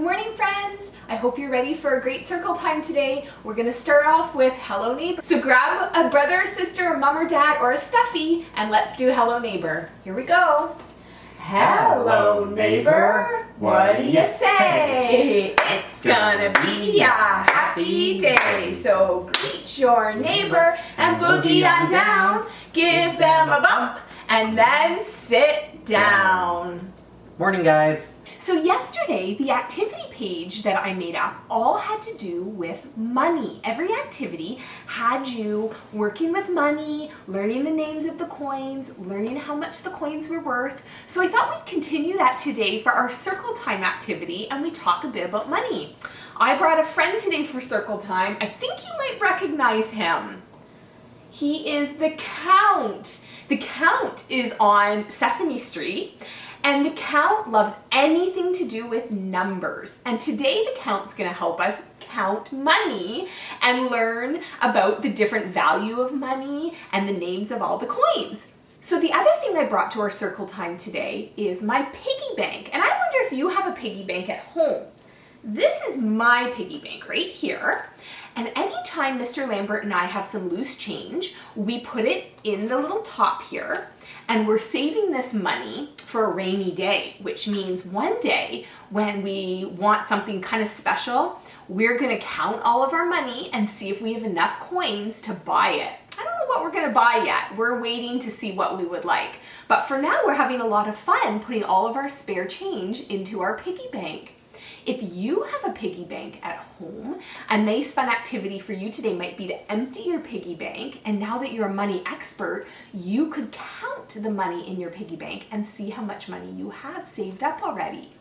morning, friends! I hope you're ready for a great circle time today. We're gonna start off with Hello Neighbor. So grab a brother or sister, a mom or dad, or a stuffy, and let's do Hello Neighbor. Here we go. Hello neighbor, what do you say? It's gonna be a happy day. So greet your neighbor and boogie on down. Give them a bump and then sit down. Morning, guys. So yesterday, the activity page that I made up all had to do with money. Every activity had you working with money, learning the names of the coins, learning how much the coins were worth. So I thought we'd continue that today for our circle time activity, and we talk a bit about money. I brought a friend today for circle time. I think you might recognize him. He is the Count. The Count is on Sesame Street. And the Count loves anything to do with numbers. And today the Count's gonna help us count money and learn about the different value of money and the names of all the coins. So the other thing I brought to our circle time today is my piggy bank. And I wonder if you have a piggy bank at home. This is my piggy bank right here. And anytime Mr. Lambert and I have some loose change, we put it in the little top here, and we're saving this money for a rainy day, which means one day when we want something kind of special, we're gonna count all of our money and see if we have enough coins to buy it. I don't know what we're gonna buy yet. We're waiting to see what we would like. But for now, we're having a lot of fun putting all of our spare change into our piggy bank. If you have a piggy bank at home, a nice fun activity for you today might be to empty your piggy bank, and now that you're a money expert, you could count the money in your piggy bank and see how much money you have saved up already.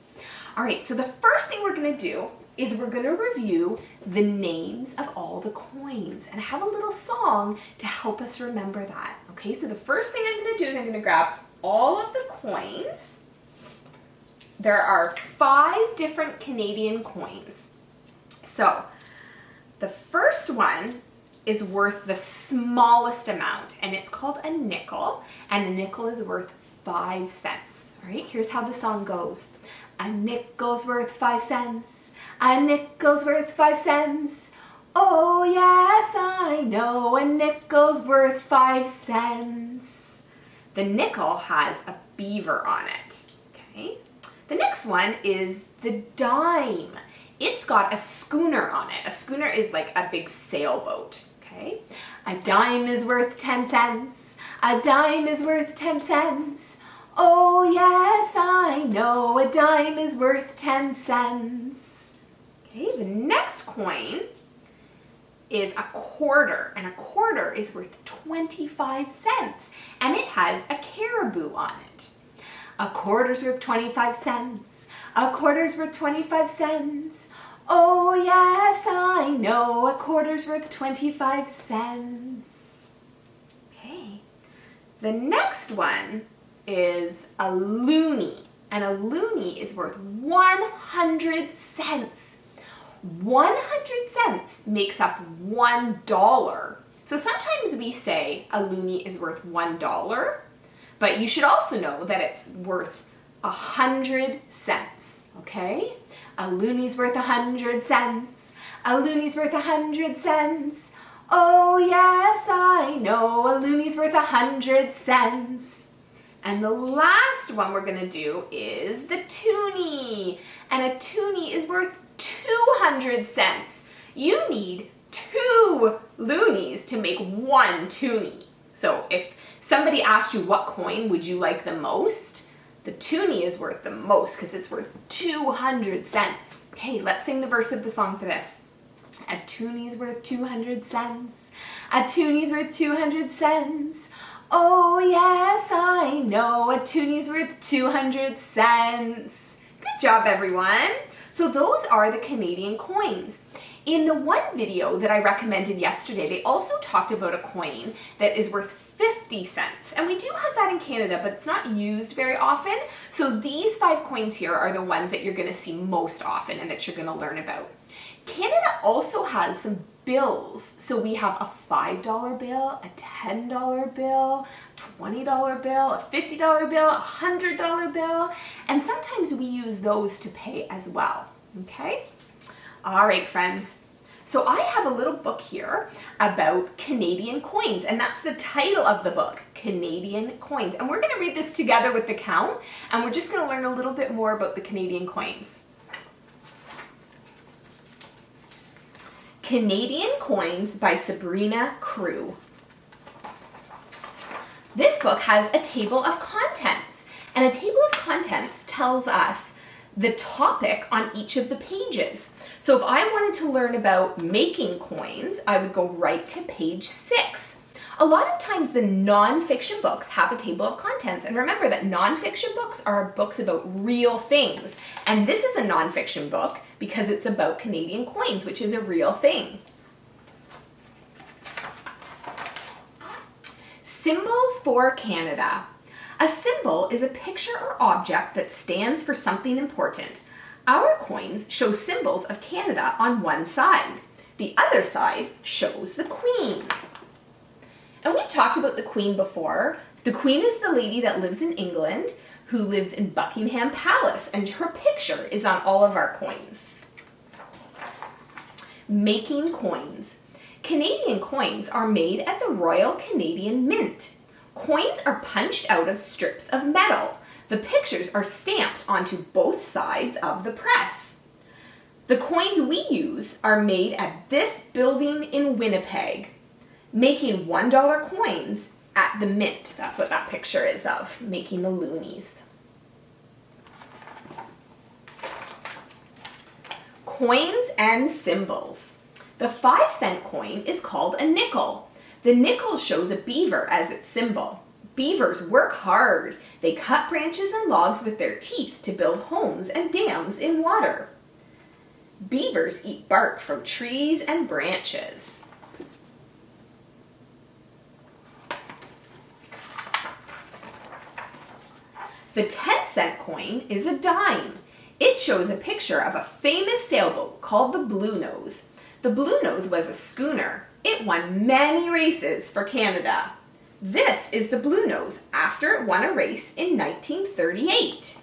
All right, so the first thing we're gonna do is we're gonna review the names of all the coins and have a little song to help us remember that. Okay, so the first thing I'm gonna do is I'm gonna grab all of the coins. There are 5 different Canadian coins. So the first one is worth the smallest amount, and it's called a nickel, and a nickel is worth 5 cents. All right, here's how the song goes. A nickel's worth 5 cents. A nickel's worth 5 cents. Oh yes, I know a nickel's worth 5 cents. The nickel has a beaver on it, okay? The next one is the dime. It's got a schooner on it. A schooner is like a big sailboat, okay? A dime is worth 10 cents. A dime is worth 10 cents. Oh yes, I know a dime is worth 10 cents. Okay, the next coin is a quarter, and a quarter is worth 25 cents, and it has a caribou on it. A quarter's worth 25 cents. A quarter's worth 25 cents. Oh yes, I know a quarter's worth 25 cents. Okay. The next one is a loonie, and a loonie is worth 100 cents. 100 cents makes up $1. So sometimes we say a loonie is worth $1. But you should also know that it's worth 100 cents, okay? A loonie's worth 100 cents. A loonie's worth 100 cents. Oh yes, I know a loonie's worth 100 cents. And the last one we're gonna do is the toonie. And a toonie is worth 200 cents. You need 2 loonies to make 1 toonie. So if somebody asked you what coin would you like the most, the toonie is worth the most because it's worth 200 cents. Okay, let's sing the verse of the song for this. A toonie's worth 200 cents. A toonie's worth 200 cents. Oh yes, I know a toonie's worth 200 cents. Good job, everyone. So those are the Canadian coins. In the one video that I recommended yesterday, they also talked about a coin that is worth 50 cents. And we do have that in Canada, but it's not used very often. So these 5 coins here are the ones that you're gonna see most often and that you're gonna learn about. Canada also has some bills. So we have a $5 bill, a $10 bill, $20 bill, a $50 bill, a $100 bill, and sometimes we use those to pay as well. Okay? All right, friends. So I have a little book here about Canadian coins, and that's the title of the book, Canadian Coins. And we're going to read this together with the count, and we're just going to learn a little bit more about the Canadian coins. Canadian Coins by Sabrina Crew. This book has a table of contents, and a table of contents tells us the topic on each of the pages. So if I wanted to learn about making coins, I would go right to page 6. A lot of times the nonfiction books have a table of contents, and remember that nonfiction books are books about real things. And this is a nonfiction book because it's about Canadian coins, which is a real thing. Symbols for Canada. A symbol is a picture or object that stands for something important. Our coins show symbols of Canada on one side. The other side shows the Queen. And we've talked about the Queen before. The Queen is the lady that lives in England who lives in Buckingham Palace, and her picture is on all of our coins. Making coins. Canadian coins are made at the Royal Canadian Mint. Coins are punched out of strips of metal. The pictures are stamped onto both sides of the press. The coins we use are made at this building in Winnipeg, making $1 coins at the Mint. That's what that picture is of, making the loonies. Coins and symbols. The 5-cent coin is called a nickel. The nickel shows a beaver as its symbol. Beavers work hard. They cut branches and logs with their teeth to build homes and dams in water. Beavers eat bark from trees and branches. The 10-cent coin is a dime. It shows a picture of a famous sailboat called the Blue Nose. The Blue Nose was a schooner. It won many races for Canada. This is the Blue Nose after it won a race in 1938.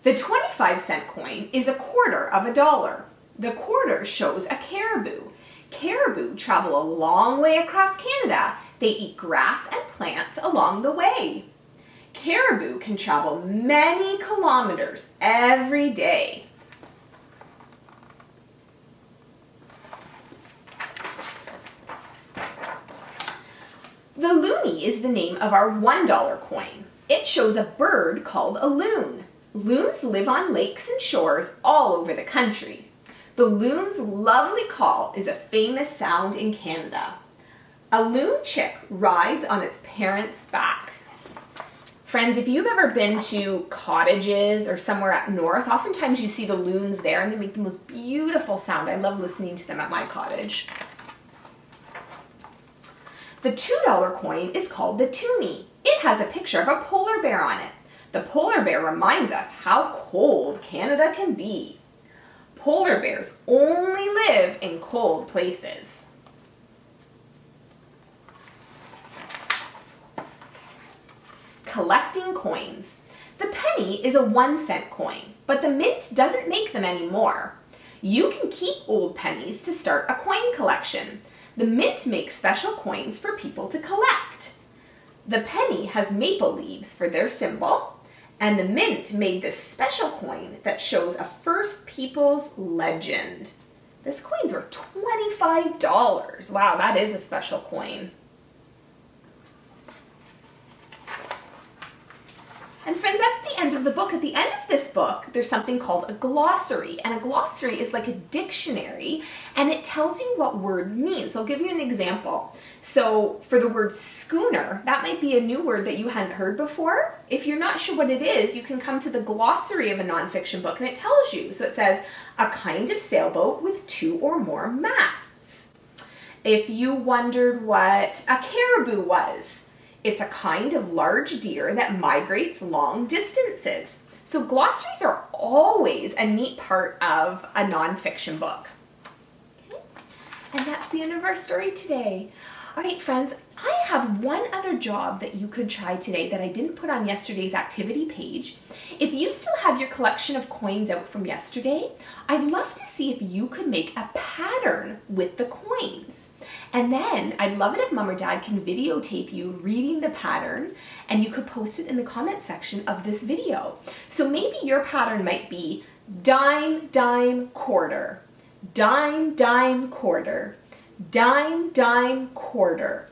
The 25-cent coin is a quarter of $1. The quarter shows a caribou. Caribou travel a long way across Canada. They eat grass and plants along the way. Caribou can travel many kilometers every day. The loonie is the name of our $1 coin. It shows a bird called a loon. Loons live on lakes and shores all over the country. The loon's lovely call is a famous sound in Canada. A loon chick rides on its parent's back. Friends, if you've ever been to cottages or somewhere up north, oftentimes you see the loons there and they make the most beautiful sound. I love listening to them at my cottage. The $2 coin is called the toonie. It has a picture of a polar bear on it. The polar bear reminds us how cold Canada can be. Polar bears only live in cold places. Collecting coins. The penny is a 1-cent coin, but the Mint doesn't make them anymore. You can keep old pennies to start a coin collection. The Mint makes special coins for people to collect. The penny has maple leaves for their symbol, and the Mint made this special coin that shows a First Peoples legend. This coin's worth $25. Wow, that is a special coin. And friends, that's the end of the book. At the end of this book, there's something called a glossary. And a glossary is like a dictionary, and it tells you what words mean. So I'll give you an example. So for the word schooner, that might be a new word that you hadn't heard before. If you're not sure what it is, you can come to the glossary of a nonfiction book, and it tells you. So it says, a kind of sailboat with 2 or more masts. If you wondered what a caribou was, it's a kind of large deer that migrates long distances. So glossaries are always a neat part of a nonfiction book. Okay? And that's the end of our story today. All right, friends, I have one other job that you could try today that I didn't put on yesterday's activity page. If you still have your collection of coins out from yesterday, I'd love to see if you could make a pattern with the coins. And then I'd love it if Mom or Dad can videotape you reading the pattern, and you could post it in the comment section of this video. So maybe your pattern might be dime, dime, quarter, dime, dime, quarter, dime, dime, quarter.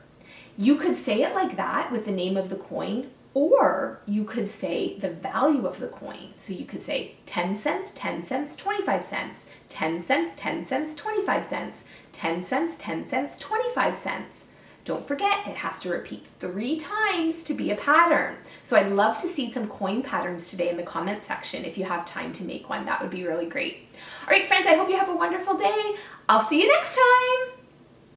You could say it like that with the name of the coin, or you could say the value of the coin. So you could say 10 cents, 10 cents, 25 cents, 10 cents, 10 cents, 25 cents, 10 cents, 10 cents, 25 cents. Don't forget, it has to repeat 3 times to be a pattern. So I'd love to see some coin patterns today in the comment section. If you have time to make one, that would be really great. All right, friends, I hope you have a wonderful day. I'll see you next time.